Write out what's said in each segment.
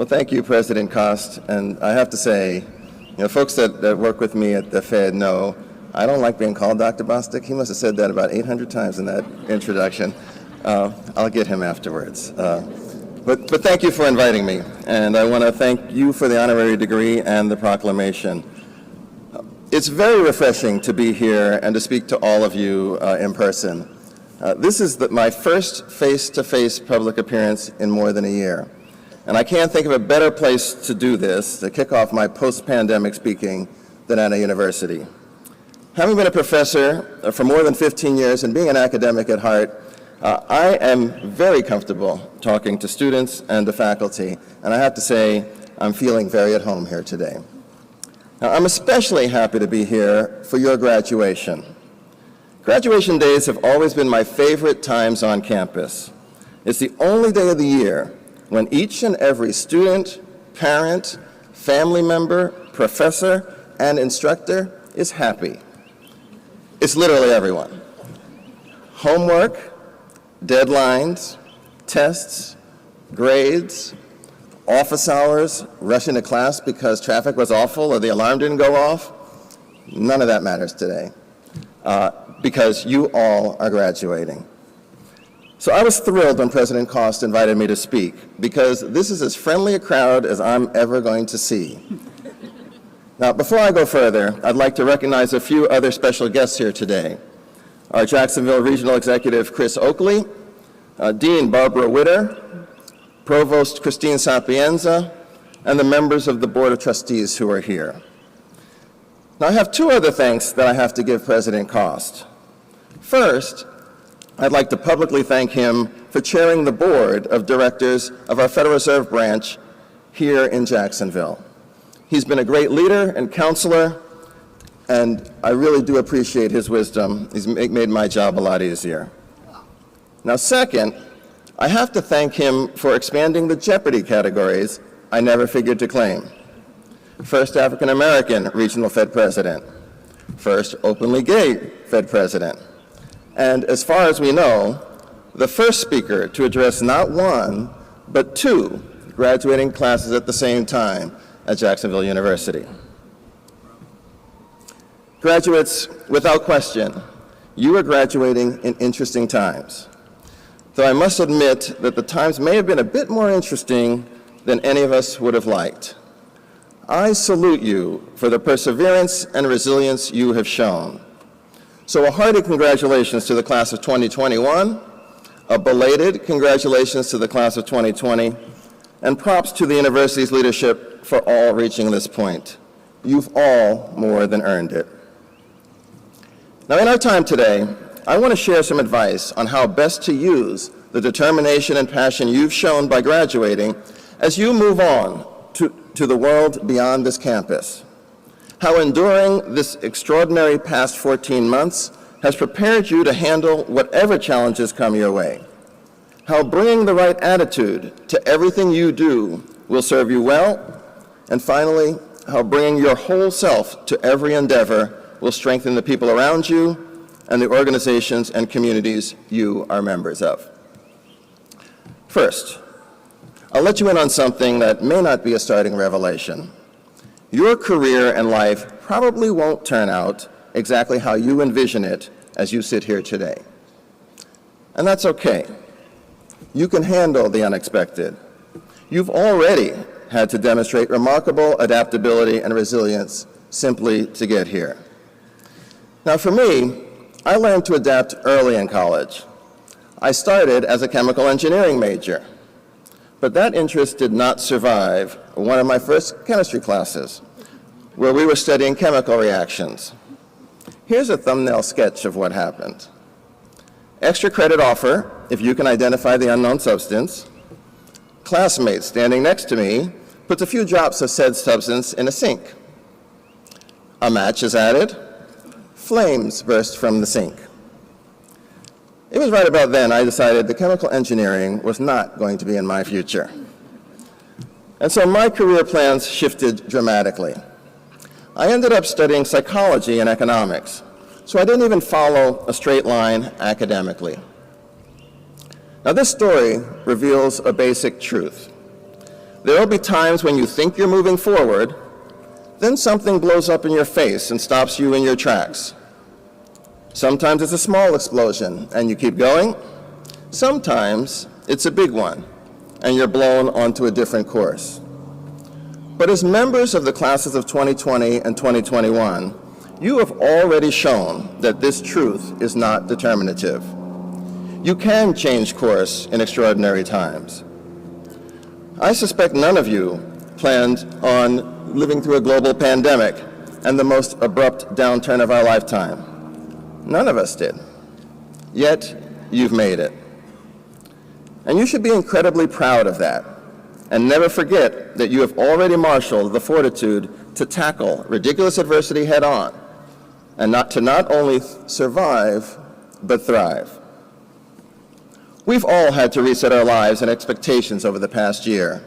Well, thank you, President Cost. And I have to say, folks that work with me at the Fed know I don't like being called Dr. Bostic. He must have said that about 800 times in that introduction. I'll get him afterwards. But thank you for inviting me. And I want to thank you for the honorary degree and the proclamation. It's very refreshing to be here and to speak to all of you in person. This is my first face-to-face public appearance in more than a year. And I can't think of a better place to do this, to kick off my post-pandemic speaking, than at a university. Having been a professor for more than 15 years and being an academic at heart, I am very comfortable talking to students and to faculty, and I have to say, I'm feeling very at home here today. Now, I'm especially happy to be here for your graduation. Graduation days have always been my favorite times on campus. It's the only day of the year when each and every student, parent, family member, professor, and instructor is happy. It's literally everyone. Homework, deadlines, tests, grades, office hours, rushing to class because traffic was awful or the alarm didn't go off, none of that matters today because you all are graduating. So I was thrilled when President Cost invited me to speak because this is as friendly a crowd as I'm ever going to see. Now, before I go further, I'd like to recognize a few other special guests here today. Our Jacksonville Regional Executive, Chris Oakley, Dean Barbara Witter, Provost Christine Sapienza, and the members of the Board of Trustees who are here. Now, I have two other thanks that I have to give President Cost. First, I'd like to publicly thank him for chairing the board of directors of our Federal Reserve branch here in Jacksonville. He's been a great leader and counselor, and I really do appreciate his wisdom. He's made my job a lot easier. Now, second, I have to thank him for expanding the Jeopardy categories I never figured to claim. First African American Regional Fed President, first openly gay Fed President, and as far as we know, the first speaker to address not one, but two graduating classes at the same time at Jacksonville University. Graduates, without question, you are graduating in interesting times. Though I must admit that the times may have been a bit more interesting than any of us would have liked. I salute you for the perseverance and resilience you have shown. So a hearty congratulations to the class of 2021, a belated congratulations to the class of 2020, and props to the university's leadership for all reaching this point. You've all more than earned it. Now, in our time today, I want to share some advice on how best to use the determination and passion you've shown by graduating as you move on to the world beyond this campus. How enduring this extraordinary past 14 months has prepared you to handle whatever challenges come your way. How bringing the right attitude to everything you do will serve you well. And finally, how bringing your whole self to every endeavor will strengthen the people around you and the organizations and communities you are members of. First, I'll let you in on something that may not be a starting revelation. Your career and life probably won't turn out exactly how you envision it as you sit here today. And that's okay. You can handle the unexpected. You've already had to demonstrate remarkable adaptability and resilience simply to get here. Now, for me, I learned to adapt early in college. I started as a chemical engineering major, but that interest did not survive one of my first chemistry classes, where we were studying chemical reactions. Here's a thumbnail sketch of what happened. Extra credit offer if you can identify the unknown substance. Classmate standing next to me puts a few drops of said substance in a sink. A match is added. Flames burst from the sink. It was right about then I decided that chemical engineering was not going to be in my future. And so my career plans shifted dramatically. I ended up studying psychology and economics, so I didn't even follow a straight line academically. Now, this story reveals a basic truth. There will be times when you think you're moving forward, then something blows up in your face and stops you in your tracks. Sometimes it's a small explosion and you keep going. Sometimes it's a big one and you're blown onto a different course. But as members of the classes of 2020 and 2021, you have already shown that this truth is not determinative. You can change course in extraordinary times. I suspect none of you planned on living through a global pandemic and the most abrupt downturn of our lifetime. None of us did. Yet, you've made it. And you should be incredibly proud of that, and never forget that you have already marshaled the fortitude to tackle ridiculous adversity head on, and not only survive, but thrive. We've all had to reset our lives and expectations over the past year.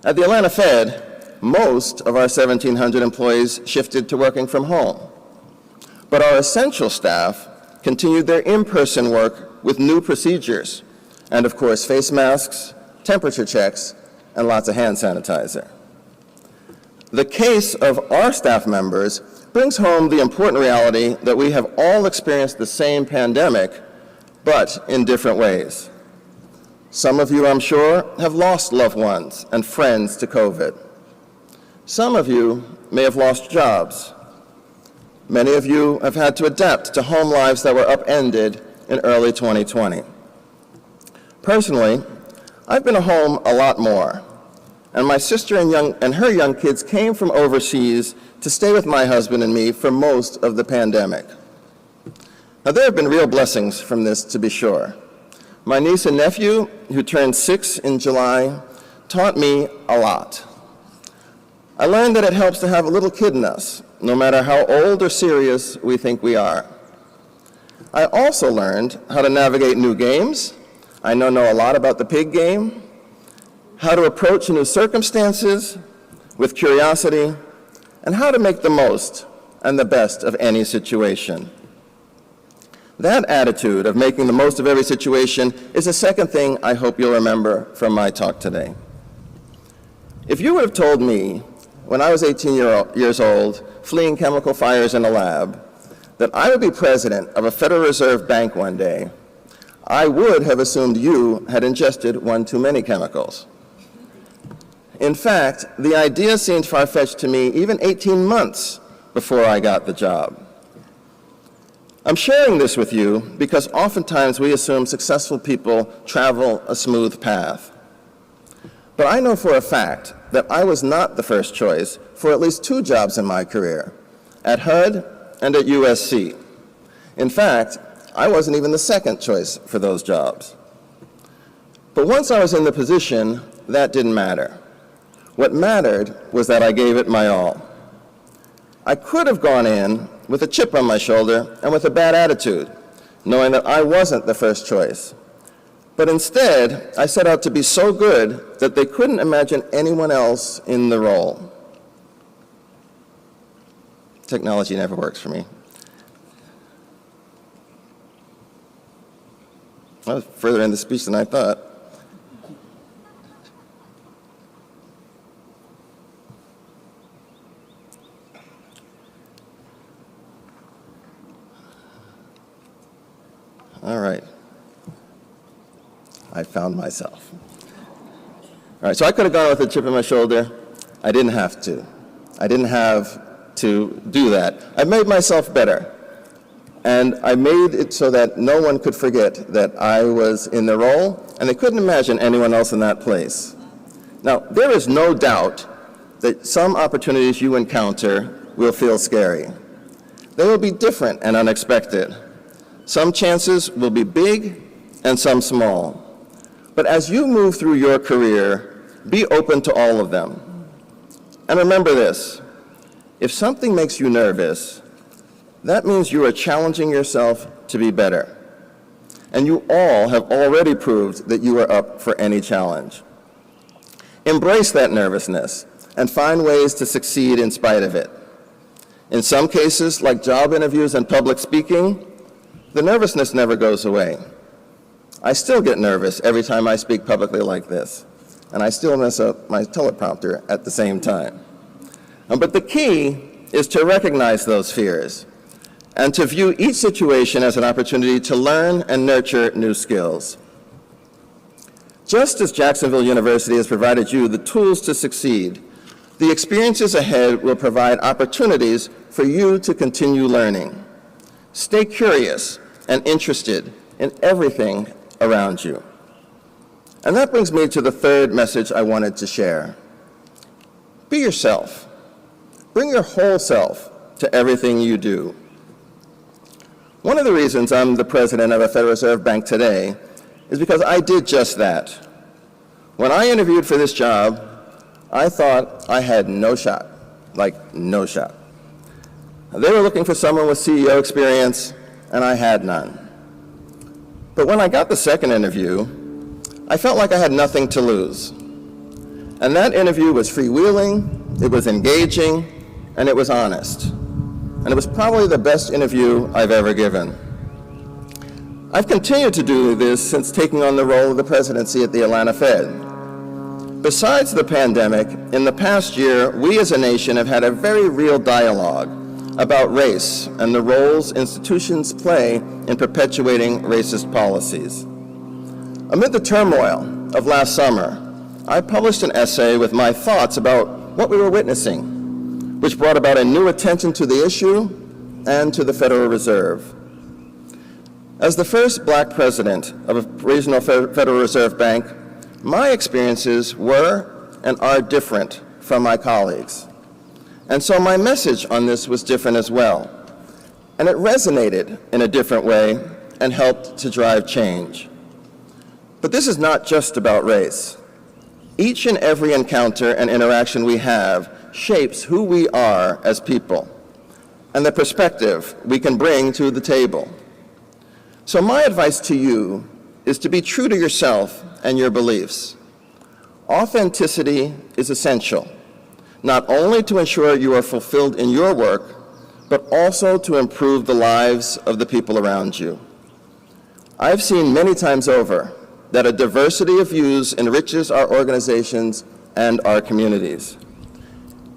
At the Atlanta Fed, most of our 1,700 employees shifted to working from home. But our essential staff continued their in-person work with new procedures, and of course, face masks, temperature checks, and lots of hand sanitizer. The case of our staff members brings home the important reality that we have all experienced the same pandemic, but in different ways. Some of you, I'm sure, have lost loved ones and friends to COVID. Some of you may have lost jobs. Many of you have had to adapt to home lives that were upended in early 2020. Personally, I've been home a lot more, and my sister and her young kids came from overseas to stay with my husband and me for most of the pandemic. Now, there have been real blessings from this, to be sure. My niece and nephew, who turned 6 in July, taught me a lot. I learned that it helps to have a little kid in us, no matter how old or serious we think we are. I also learned how to navigate new games. I know a lot about the pig game, how to approach new circumstances with curiosity, and how to make the most and the best of any situation. That attitude of making the most of every situation is the second thing I hope you'll remember from my talk today. If you would have told me when I was 18 years old, fleeing chemical fires in a lab, that I would be president of a Federal Reserve Bank one day, I would have assumed you had ingested one too many chemicals. In fact, the idea seemed far-fetched to me even 18 months before I got the job. I'm sharing this with you because oftentimes we assume successful people travel a smooth path. But I know for a fact that I was not the first choice for at least 2 jobs in my career, at HUD and at USC. In fact, I wasn't even the second choice for those jobs. But once I was in the position, that didn't matter. What mattered was that I gave it my all. I could have gone in with a chip on my shoulder and with a bad attitude, knowing that I wasn't the first choice. But instead, I set out to be so good that they couldn't imagine anyone else in the role. Technology never works for me. I was further in the speech than I thought. All right. I found myself. All right, so I could have gone with a chip on my shoulder. I didn't have to. I didn't have to do that. I made myself better. And I made it so that no one could forget that I was in the role, and they couldn't imagine anyone else in that place. Now, there is no doubt that some opportunities you encounter will feel scary. They will be different and unexpected. Some chances will be big and some small. But as you move through your career, be open to all of them. And remember this, if something makes you nervous, that means you are challenging yourself to be better. And you all have already proved that you are up for any challenge. Embrace that nervousness and find ways to succeed in spite of it. In some cases, like job interviews and public speaking, the nervousness never goes away. I still get nervous every time I speak publicly like this. and I still mess up my teleprompter at the same time. But the key is to recognize those fears and to view each situation as an opportunity to learn and nurture new skills. Just as Jacksonville University has provided you the tools to succeed, the experiences ahead will provide opportunities for you to continue learning. Stay curious and interested in everything around you. And that brings me to the third message I wanted to share. Be yourself. Bring your whole self to everything you do. One of the reasons I'm the president of a Federal Reserve Bank today is because I did just that. When I interviewed for this job, I thought I had no shot, like no shot. They were looking for someone with CEO experience, and I had none. But when I got the second interview, I felt like I had nothing to lose. And that interview was freewheeling, it was engaging, and it was honest. And it was probably the best interview I've ever given. I've continued to do this since taking on the role of the presidency at the Atlanta Fed. Besides the pandemic, in the past year, we as a nation have had a very real dialogue about race and the roles institutions play in perpetuating racist policies. Amid the turmoil of last summer, I published an essay with my thoughts about what we were witnessing, which brought about a new attention to the issue and to the Federal Reserve. As the first Black president of a regional Federal Reserve Bank, my experiences were and are different from my colleagues. And so my message on this was different as well. And it resonated in a different way and helped to drive change. But this is not just about race. Each and every encounter and interaction we have shapes who we are as people and the perspective we can bring to the table. So my advice to you is to be true to yourself and your beliefs. Authenticity is essential, not only to ensure you are fulfilled in your work, but also to improve the lives of the people around you. I've seen many times over that a diversity of views enriches our organizations and our communities.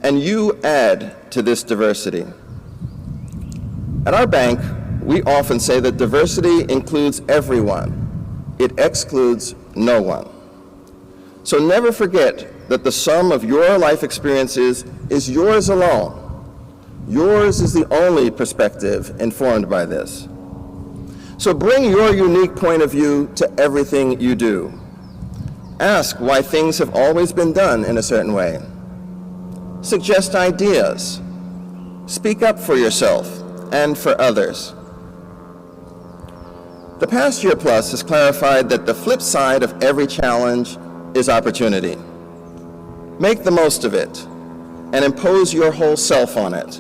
And you add to this diversity. At our bank, we often say that diversity includes everyone. It excludes no one. So never forget that the sum of your life experiences is yours alone. Yours is the only perspective informed by this. So bring your unique point of view to everything you do. Ask why things have always been done in a certain way. Suggest ideas. Speak up for yourself and for others. The past year plus has clarified that the flip side of every challenge is opportunity. Make the most of it and impose your whole self on it.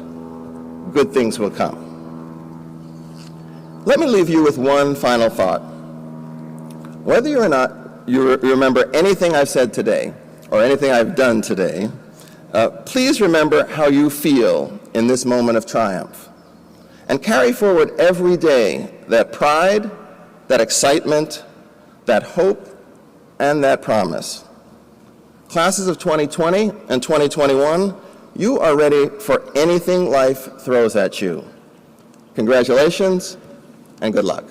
Good things will come. Let me leave you with one final thought. Whether or not you remember anything I've said today or anything I've done today, please remember how you feel in this moment of triumph and carry forward every day that pride, that excitement, that hope, and that promise. Classes of 2020 and 2021, you are ready for anything life throws at you. Congratulations and good luck.